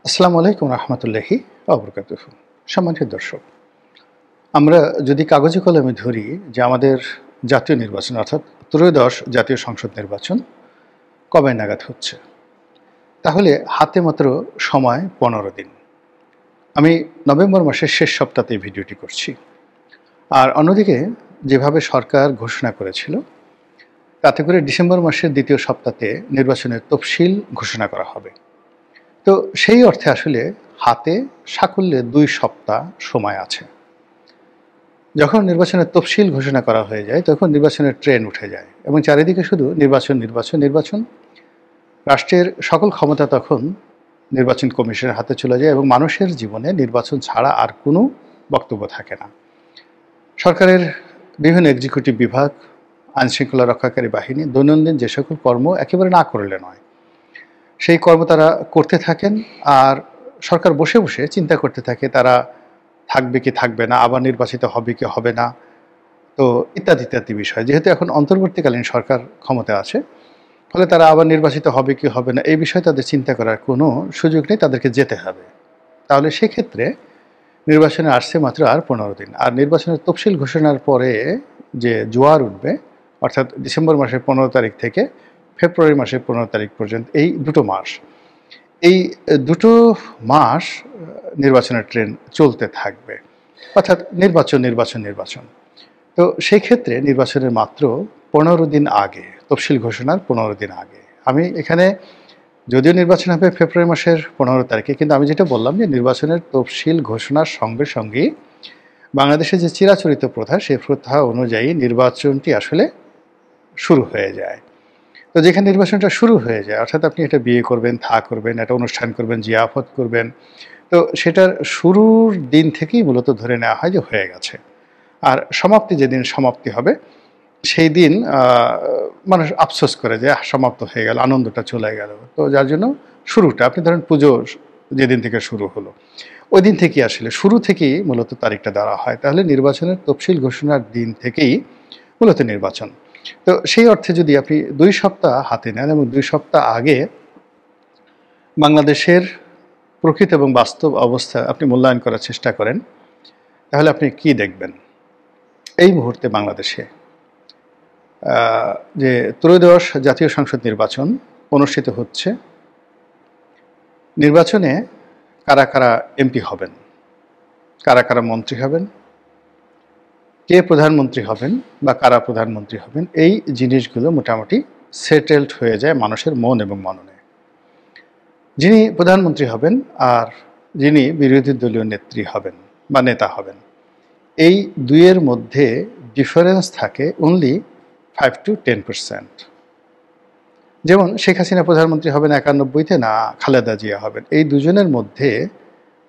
আসসালামু আলাইকুম রহমতুল্লাহি ওয়া বারাকাতুহু। সম্মানিত দর্শক, আমরা যদি কাগজে কলমে ধরি যে আমাদের জাতীয় নির্বাচন অর্থাৎ ত্রয়োদশ জাতীয় সংসদ নির্বাচন কবে নাগাদ হচ্ছে, তাহলে হাতে মাত্র সময় ১৫ দিন। আমি নভেম্বর মাসের শেষ সপ্তাহতে এই ভিডিওটি করছি। আর অন্যদিকে যেভাবে সরকার ঘোষণা করেছিল, তাতে করে ডিসেম্বর মাসের দ্বিতীয় সপ্তাহে নির্বাচনের তফসিল ঘোষণা করা হবে। তো সেই অর্থে আসলে হাতে সাকল্যে ২ সপ্তাহ সময় আছে। যখন নির্বাচনের তফসিল ঘোষণা করা হয়ে যায়, তখন নির্বাচনের ট্রেন উঠে যায় এবং চারিদিকে শুধু নির্বাচন নির্বাচন নির্বাচন। রাষ্ট্রের সকল ক্ষমতা তখন নির্বাচন কমিশনের হাতে চলে যায় এবং মানুষের জীবনে নির্বাচন ছাড়া আর কোনো বক্তব্য থাকে না। সরকারের বিভিন্ন এক্সিকিউটিভ বিভাগ, আইনশৃঙ্খলা রক্ষাকারী বাহিনী দৈনন্দিন যে সকল কর্ম একেবারে না করলে নয়, সেই কর্ম তারা করতে থাকেন। আর সরকার বসে বসে চিন্তা করতে থাকে তারা থাকবে কি থাকবে না, আবার নির্বাচিত হবে কি হবে না, তো ইত্যাদি ইত্যাদি বিষয়। যেহেতু এখন অন্তর্বর্তীকালীন সরকার ক্ষমতায় আছে, ফলে তারা আবার নির্বাচিত হবে কি হবে না এই বিষয়ে তাদের চিন্তা করার কোনো সুযোগ নেই, তাদেরকে যেতে হবে। তাহলে সেক্ষেত্রে নির্বাচনে আসছে মাত্র আর ১৫ দিন। আর নির্বাচনের তফসিল ঘোষণার পরে যে জোয়ার উঠবে, অর্থাৎ ডিসেম্বর মাসের ১৫ তারিখ থেকে ফেব্রুয়ারি মাসের ১৫ তারিখ পর্যন্ত, এই দুটো মাস, এই দুটো মাস নির্বাচনের ট্রেন চলতে থাকবে, অর্থাৎ নির্বাচন নির্বাচন নির্বাচন। তো সেই ক্ষেত্রে নির্বাচনের মাত্র ১৫ দিন আগে, তফসিল ঘোষণার ১৫ দিন আগে, আমি এখানে যদিও নির্বাচন হবে ফেব্রুয়ারি মাসের ১৫ তারিখে, কিন্তু আমি যেটা বললাম যে নির্বাচনের তফসিল ঘোষণার সঙ্গে সঙ্গেই বাংলাদেশে যে চিরাচরিত প্রথা, সেই প্রথা অনুযায়ী নির্বাচনটি আসলে শুরু হয়ে যায়। তো যেখানে নির্বাচনটা শুরু হয়ে যায়, অর্থাৎ আপনি একটা বিয়ে করবেন, করবেন, একটা অনুষ্ঠান করবেন, জিয়াফত করবেন, তো সেটার শুরুর দিন থেকেই মূলত ধরে নেওয়া হয় যে হয়ে গেছে। আর সমাপ্তি যেদিন সমাপ্তি হবে, সেই দিন মানুষ আফসোস করে যে সমাপ্ত হয়ে গেল, আনন্দটা চলে গেল। তো যার জন্য শুরুটা, আপনি ধরেন পুজো যেদিন থেকে শুরু হলো, ওই দিন থেকেই আসলে শুরু থেকেই মূলত তারিখটা ধরা হয়। তাহলে নির্বাচনের তফসিল ঘোষণার দিন থেকেই মূলত নির্বাচন। তো সেই অর্থে যদি আপনি ২ সপ্তাহ হাতে নেন এবং ২ সপ্তাহ আগে বাংলাদেশের প্রকৃত এবং বাস্তব অবস্থা আপনি মূল্যায়ন করার চেষ্টা করেন, তাহলে আপনি কি দেখবেন? এই মুহূর্তে বাংলাদেশে যে ত্রয়োদশ জাতীয় সংসদ নির্বাচন অনুষ্ঠিত হচ্ছে, নির্বাচনে কারা কারা এমপি হবেন, কারা কারা মন্ত্রী হবেন, কে প্রধানমন্ত্রী হবেন বা কারা প্রধানমন্ত্রী হবেন, এই জিনিসগুলো মোটামুটি সেটেলড হয়ে যায় মানুষের মন এবং মননে। যিনি প্রধানমন্ত্রী হবেন আর যিনি বিরোধী দলীয় নেত্রী হবেন বা নেতা হবেন, এই দুইয়ের মধ্যে ডিফারেন্স থাকে অনলি 5 to 10%। যেমন শেখ হাসিনা প্রধানমন্ত্রী হবেন ৯১-তে, না খালেদা জিয়া হবেন, এই দুজনের মধ্যে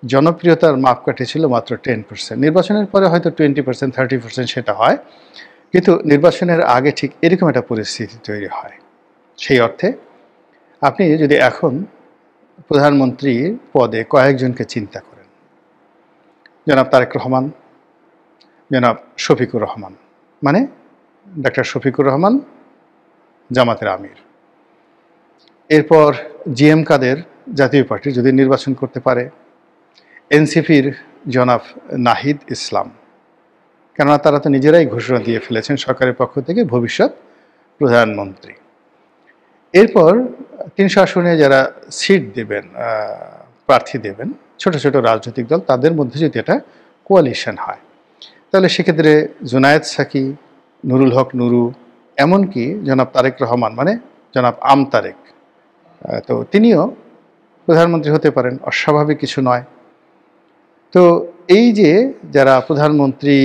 জনপ্রিয়তার মাপকাঠি ছিল মাত্র 10%। নির্বাচনের পরে হয়তো 20%, 30% সেটা হয়, কিন্তু নির্বাচনের আগে ঠিক এরকম একটা পরিস্থিতি তৈরি হয়। সেই অর্থে আপনি যদি এখন প্রধানমন্ত্রীর পদে কয়েকজনকে চিন্তা করেন, জনাব তারেক রহমান, জনাব শফিকুর রহমান, মানে ডাক্তার শফিকুর রহমান জামাতের আমির, এরপর জিএম কাদের জাতীয় পার্টি যদি নির্বাচন করতে পারে, এনসিপির জনাব নাহিদ ইসলাম, কেননা তারা তো নিজেরাই ঘোষণা দিয়ে ফেলেছেন সরকারের পক্ষ থেকে ভবিষ্যৎ প্রধানমন্ত্রী। এরপর ৩০০ আসনে যারা সিট দেবেন, প্রার্থী দেবেন, ছোট ছোট রাজনৈতিক দল, তাদের মধ্যে যদি এটা কোয়ালিশন হয়, তাহলে সেক্ষেত্রে জুনায়েদ সাকি, নুরুল হক নুরু, এমনকি জনাব তারেক রহমান মানে জনাব তারেক, তো তিনিও প্রধানমন্ত্রী হতে পারেন, অস্বাভাবিক কিছু নয়। তো এই যে যারা প্রধানমন্ত্রী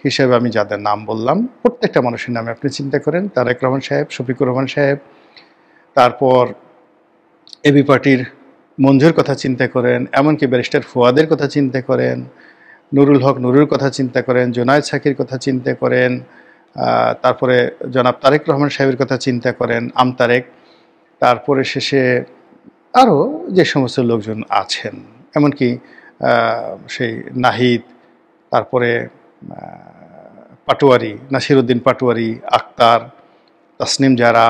হিসেবে আমি যাদের নাম বললাম, প্রত্যেকটা মানুষের নামে আপনি চিন্তা করেন, তারেক রহমান সাহেব, শফিকুর রহমান সাহেব, তারপর এবি পার্টির মঞ্জুর কথা চিন্তা করেন, এমনকি ব্যারিস্টার ফুয়াদের কথা চিন্তা করেন, নুরুল হক নুরুর কথা চিন্তা করেন, জুনায়েদ সাকির কথা চিন্তা করেন, তারপরে জনাব তারেক রহমান সাহেবের কথা চিন্তা করেন, তারেক, তারপরে শেষে আরও যে সমস্ত লোকজন আছেন, এমনকি সেই নাহিদ, তারপরে পাটোয়ারি, নাসিরউদ্দিন পাটোয়ারি, আক্তার, তাসনিম জারা,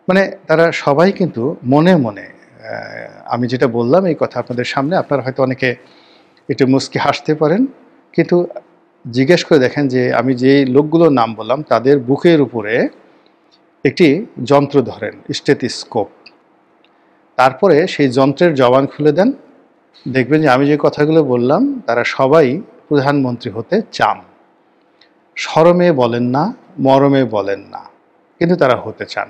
মানে তারা সবাই কিন্তু মনে মনে আমি যেটা বললাম এই কথা আপনাদের সামনে, আপনারা হয়তো অনেকে একটু মুচকি হাসতে পারেন, কিন্তু জিজ্ঞেস করে দেখেন যে আমি যে লোকগুলোর নাম বললাম তাদের বুকের উপরে একটি যন্ত্র ধরেন, স্টেথোস্কোপ, তারপরে সেই যন্ত্রের জবান খুলে দেন, দেখবেন যে আমি যে কথাগুলো বললাম তারা সবাই প্রধানমন্ত্রী হতে চান। শরমে বলেন না, মরমে বলেন না, কিন্তু তারা হতে চান।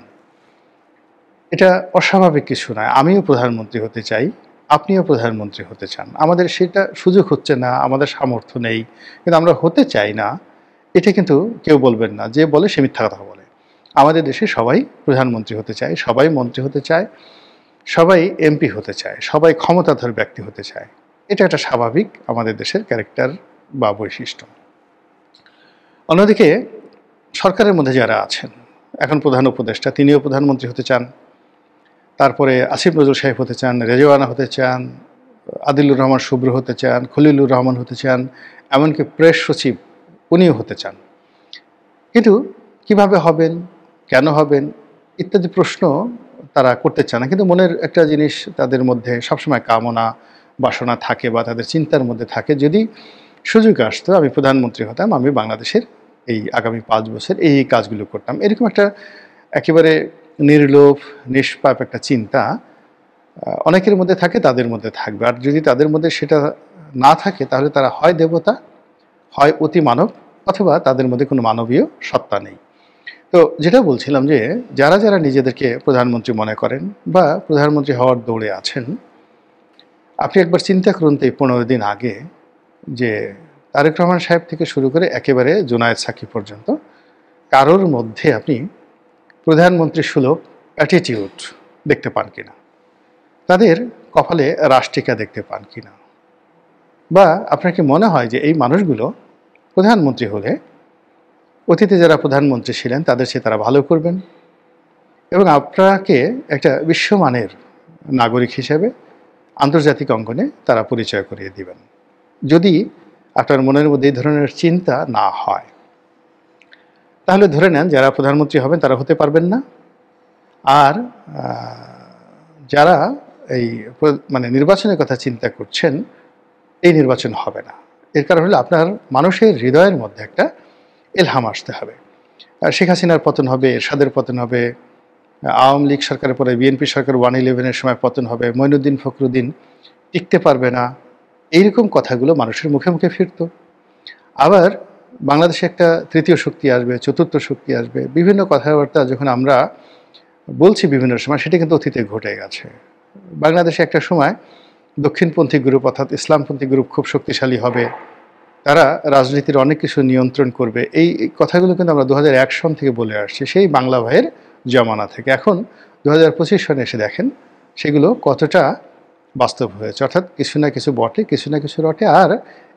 এটা অস্বাভাবিক কিছু নয়। আমিও প্রধানমন্ত্রী হতে চাই, আপনিও প্রধানমন্ত্রী হতে চান। আমাদের সেটা সুযোগ হচ্ছে না, আমাদের সামর্থ্য নেই, কিন্তু আমরা হতে চাই না, এটা কিন্তু কেউ বলবেন না। যে বলে সে মিথ্যা কথা বলে। আমাদের দেশে সবাই প্রধানমন্ত্রী হতে চায়, সবাই মন্ত্রী হতে চায়, সবাই এমপি হতে চায়, সবাই ক্ষমতাধর ব্যক্তি হতে চায়। এটা একটা স্বাভাবিক আমাদের দেশের ক্যারেক্টার বা বৈশিষ্ট্য। অন্যদিকে সরকারের মধ্যে যারা আছেন, এখন প্রধান উপদেষ্টা, তিনিও প্রধানমন্ত্রী হতে চান, তারপরে আসিফ নজরুল সাহেব হতে চান, রেজওয়ানা হতে চান, আদিলুর রহমান শুভ্র হতে চান, খলিলুর রহমান হতে চান, এমনকি প্রেস সচিব উনিও হতে চান। কিন্তু কিভাবে হবেন, কেন হবেন ইত্যাদি প্রশ্ন তারা করতে চান না। কিন্তু মনের একটা জিনিস তাদের মধ্যে সবসময় কামনা বাসনা থাকে বা তাদের চিন্তার মধ্যে থাকে, যদি সুযোগ আসতো আমি প্রধানমন্ত্রী হতাম, আমি বাংলাদেশের এই আগামী 5 বছর এই কাজগুলো করতাম। এরকম একটা একেবারে নির্লোভ নিষ্পাপ একটা চিন্তা অনেকের মধ্যে থাকে, তাদের মধ্যে থাকবে। আর যদি তাদের মধ্যে সেটা না থাকে তাহলে তারা হয় দেবতা, হয় অতি মানব, অথবা তাদের মধ্যে কোনো মানবীয় সত্তা নেই। তো যেটা বলছিলাম যে যারা যারা নিজেদেরকে প্রধানমন্ত্রী মনে করেন বা প্রধানমন্ত্রী হওয়ার দৌড়ে আছেন, আপনি একবার চিন্তা করুন তো এই 15 দিন আগে যে তারেক রহমান সাহেব থেকে শুরু করে একেবারে জুনায়েদ সাকি পর্যন্ত কারোর মধ্যে আপনি প্রধানমন্ত্রী সুলভ অ্যাটিটিউড দেখতে পান কিনা, তাদের কপালে রাষ্ট্রিকা দেখতে পান কিনা, বা আপনার কি মনে হয় যে এই মানুষগুলো প্রধানমন্ত্রী হলে অতীতে যারা প্রধানমন্ত্রী ছিলেন তাদের চেয়ে তারা ভালো করবেন এবং আপনাকে একটা বিশ্বমানের নাগরিক হিসেবে আন্তর্জাতিক অঙ্গনে তারা পরিচয় করিয়ে দিবেন? যদি আপনার মনের মধ্যে এই ধরনের চিন্তা না হয়, তাহলে ধরে নেন যারা প্রধানমন্ত্রী হবেন তারা হতে পারবেন না। আর যারা এই মানে নির্বাচনের কথা চিন্তা করছেন, এই নির্বাচন হবে না। এর কারণ হলো আপনার মানুষের হৃদয়ের মধ্যে একটা এলহাম আসতে হবে। শেখ হাসিনার পতন হবে, এরশাদের পতন হবে, আওয়ামী লীগ সরকারের পরে বিএনপি সরকার 111-এর সময় পতন হবে, মঈনুদ্দিন ফখরুদ্দিন টিকতে পারবে না, এইরকম কথাগুলো মানুষের মুখে মুখে ফিরত। আবার বাংলাদেশে একটা তৃতীয় শক্তি আসবে, চতুর্থ শক্তি আসবে, বিভিন্ন কথাবার্তা যখন আমরা বলছি বিভিন্ন সময়, সেটা কিন্তু অতীতে ঘটে গেছে। বাংলাদেশে একটা সময় দক্ষিণপন্থী গ্রুপ অর্থাৎ ইসলামপন্থী গ্রুপ খুব শক্তিশালী হবে, তারা রাজনীতির অনেক কিছু নিয়ন্ত্রণ করবে। এই কথাগুলো কিন্তু আমরা 2001 সন থেকে বলে আসছি, সেই বাংলা ভাইয়ের জমানা থেকে। এখন 2025 সনে এসে দেখেন সেগুলো কতটা বাস্তব হয়েছে। অর্থাৎ কিছু না কিছু বটে, কিছু না কিছু রটে। আর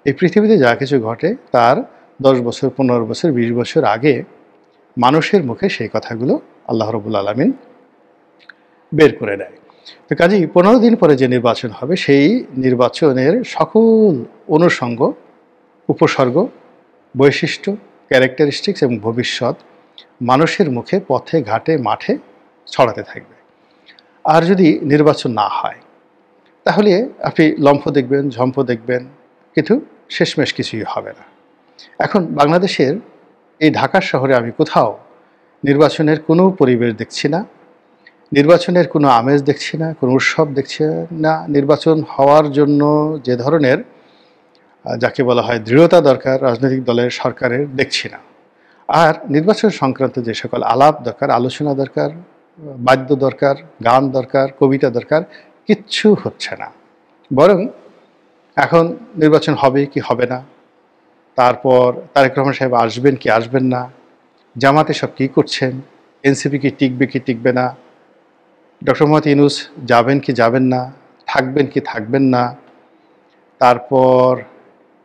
এই পৃথিবীতে যা কিছু ঘটে তার 10 বছর, 15 বছর, 20 বছর আগে মানুষের মুখে সেই কথাগুলো আল্লাহ রাব্বুল আলামিন বের করে দেয়। তো কাজেই 15 দিন পরে যে নির্বাচন হবে, সেই নির্বাচনের সকল অনুষঙ্গ, উপসর্গ, বৈশিষ্ট্য, ক্যারেক্টারিস্টিক্স এবং ভবিষ্যৎ মানুষের মুখে, পথে, ঘাটে, মাঠে ছড়াতে থাকবে। আর যদি নির্বাচন না হয় তাহলে আপনি লম্ফ দেখবেন, ঝম্প দেখবেন, কিন্তু শেষমেশ কিছুই হবে না। এখন বাংলাদেশের এই ঢাকা শহরে আমি কোথাও নির্বাচনের কোনো পরিবেশ দেখছি না, নির্বাচনের কোনো আমেজ দেখছি না, কোনো উৎসব দেখছি না। নির্বাচন হওয়ার জন্য যে ধরনের যাকে বলা হয় দৃঢ়তা দরকার রাজনৈতিক দলের, সরকারের, দেখছি না। আর নির্বাচন সংক্রান্ত যে সকল আলাপ দরকার, আলোচনা দরকার, বাদ্য দরকার, গান দরকার, কবিতা দরকার, কিচ্ছু হচ্ছে না। বরং এখন নির্বাচন হবে কি হবে না, তারপর তারেক রহমান সাহেব আসবেন কি আসবেন না, জামাতে সব কী করছেন, এনসিপি কি টিকবে কি টিকবে না, ডক্টর মোহাম্মদ ইউনূস যাবেন কি যাবেন না, থাকবেন কি থাকবেন না, তারপর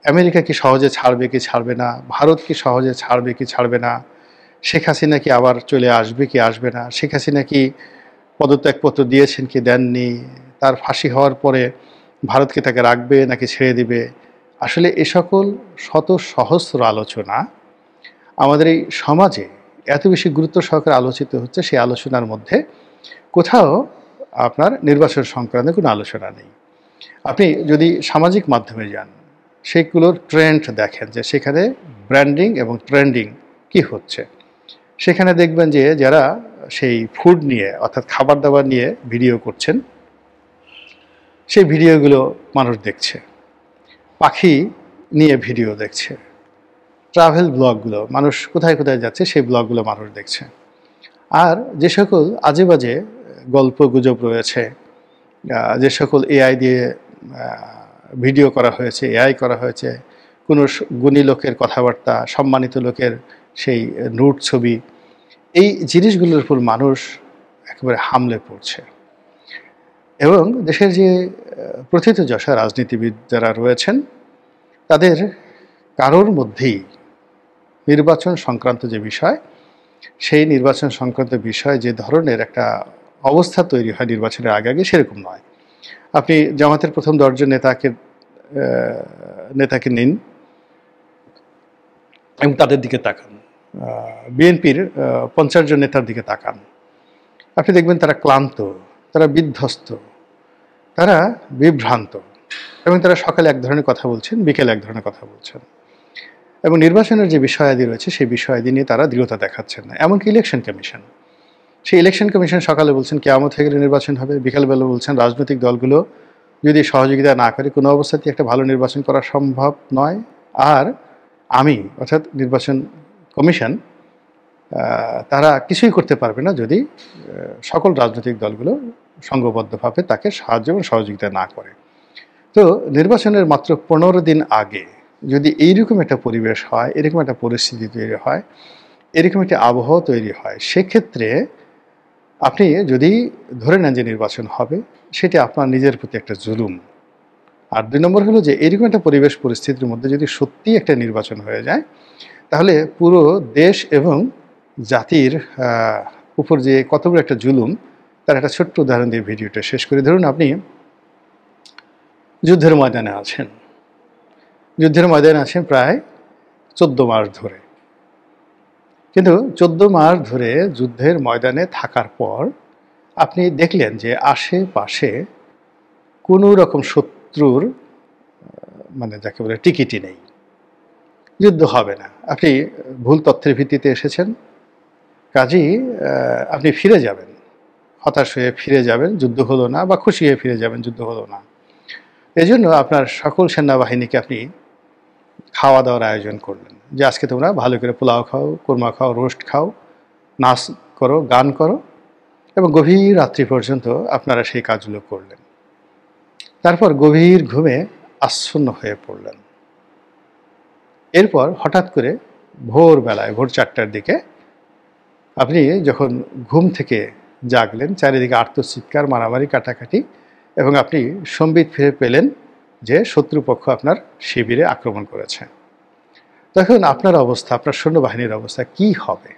আমেরিকা কি সহজে ছাড়বে কি ছাড়বে না, ভারত কি সহজে ছাড়বে কি ছাড়বে না, শেখ হাসিনা কি আবার চলে আসবে কি আসবে না, শেখ হাসিনা কি পদত্যাগপত্র দিয়েছেন কি দেননি, তার ফাঁসি হওয়ার পরে ভারত কি তাকে রাখবে নাকি ছেড়ে দিবে। আসলে এ সকল শত সহস্র আলোচনা আমাদের এই সমাজে এত বেশি গুরুত্ব সহকারে আলোচিত হচ্ছে, সেই আলোচনার মধ্যে কোথাও আপনার নির্বাচন সংক্রান্ত কোনো আলোচনা নেই। আপনি যদি সামাজিক মাধ্যমে যান, সেগুলোর ট্রেন্ড দেখেন যে সেখানে ব্র্যান্ডিং এবং ট্রেন্ডিং কি হচ্ছে। সেখানে দেখবেন যে যারা সেই ফুড নিয়ে অর্থাৎ খাবার-দাবার নিয়ে ভিডিও করছেন, সেই ভিডিওগুলো মানুষ দেখছে। পাখি নিয়ে ভিডিও দেখছে। ট্রাভেল ব্লগগুলো, মানুষ কোথায় কোথায় যাচ্ছে সেই ব্লগগুলো মানুষ দেখছে। আর যে সকল আজেবাজে গল্পগুজব রয়েছে, যে সকল এআই দিয়ে ভিডিও করা হয়েছে, এআই করা হয়েছে, কোনো গুণী লোকের কথাবার্তা, সম্মানিত লোকের সেই নোট ছবি, এই জিনিসগুলোর উপর মানুষ একেবারে হামলে পড়ছে। এবং দেশের যে প্রথিতযশা রাজনীতিবিদ যারা রয়েছেন, তাদের কারোর মধ্যেই নির্বাচন সংক্রান্ত যে বিষয়, সেই নির্বাচন সংক্রান্ত বিষয় যে ধরনের একটা অবস্থা তৈরি হয় নির্বাচনের আগে আগে, সেরকম নয়। আপনি জামাতের প্রথম 10 জন নেতাকে নিন এবং তাদের দিকে তাকান, বিএনপির 50 জন নেতার দিকে তাকান, আপনি দেখবেন তারা ক্লান্ত, তারা বিধ্বস্ত, তারা বিভ্রান্ত, এবং তারা সকালে এক ধরনের কথা বলছেন, বিকেলে এক ধরনের কথা বলছেন। এবং নির্বাচনের যে বিষয়াদি রয়েছে সেই বিষয়াদি নিয়ে তারা দৃঢ়তা দেখাচ্ছেন না। এমনকি ইলেকশন কমিশন, সেই ইলেকশন কমিশন সকালে বলছেন কিয়ামত হয়ে গেলে নির্বাচন হবে, বিকালবেলা বলছেন রাজনৈতিক দলগুলো যদি সহযোগিতা না করে কোনো অবস্থাতেই একটা ভালো নির্বাচন করা সম্ভব নয়। আর অর্থাৎ নির্বাচন কমিশন, তারা কিছুই করতে পারবে না যদি সকল রাজনৈতিক দলগুলো সংঘবদ্ধভাবে তাকে সাহায্য এবং সহযোগিতা না করে। তো নির্বাচনের মাত্র 15 দিন আগে যদি এইরকম একটা পরিবেশ হয়, এরকম একটা পরিস্থিতি তৈরি হয়, এরকম একটা আবহাওয়া তৈরি হয়, সেক্ষেত্রে আপনি যদি ধরে নেন যে নির্বাচন হবে, সেটি আপনার নিজের প্রতি একটা জুলুম। আর 2 নম্বর হলো যে এরকম একটা পরিবেশ পরিস্থিতির মধ্যে যদি সত্যিই একটা নির্বাচন হয়ে যায়, তাহলে পুরো দেশ এবং জাতির উপর যে কত বড় একটা জুলুম, তার একটা ছোট্ট উদাহরণ দিয়ে ভিডিওটা শেষ করি। ধরুন আপনি যুদ্ধের ময়দানে আছেন, প্রায় 14 মাস ধরে। কিন্তু 14 মাস ধরে যুদ্ধের ময়দানে থাকার পর আপনি দেখলেন যে আশেপাশে কোনো রকম শত্রুর যাকে বলে টিকিটই নেই, যুদ্ধ হবে না। আপনি ভুল তথ্যের ভিত্তিতে এসেছেন, কাজেই আপনি ফিরে যাবেন, হতাশ হয়ে ফিরে যাবেন, যুদ্ধ হলো না, বা খুশি হয়ে ফিরে যাবেন, যুদ্ধ হলো না। এজন্য আপনার সকল সেনাবাহিনীকে আপনি খাওয়া দাওয়ার আয়োজন করলেন যে আজকে তোমরা ভালো করে পোলাও খাও, কোরমা খাও, রোস্ট খাও, নাচ করো, গান করো, এবং গভীর রাত্রি পর্যন্ত আপনারা সেই কাজগুলো করলেন। তারপর গভীর ঘুমে আচ্ছন্ন হয়ে পড়লেন। এরপর হঠাৎ করে ভোরবেলায়, ভোর 4টার দিকে আপনি যখন ঘুম থেকে জাগলেন, চারিদিকে আর্তচিৎকার, মারামারি, কাটাকাটি, এবং আপনি সম্বিত ফিরে পেলেন যে শত্রুপক্ষ আপনার শিবিরে আক্রমণ করেছে। তখন আপনার অবস্থা, আপনার সৈন্যবাহিনীর অবস্থা কি হবে?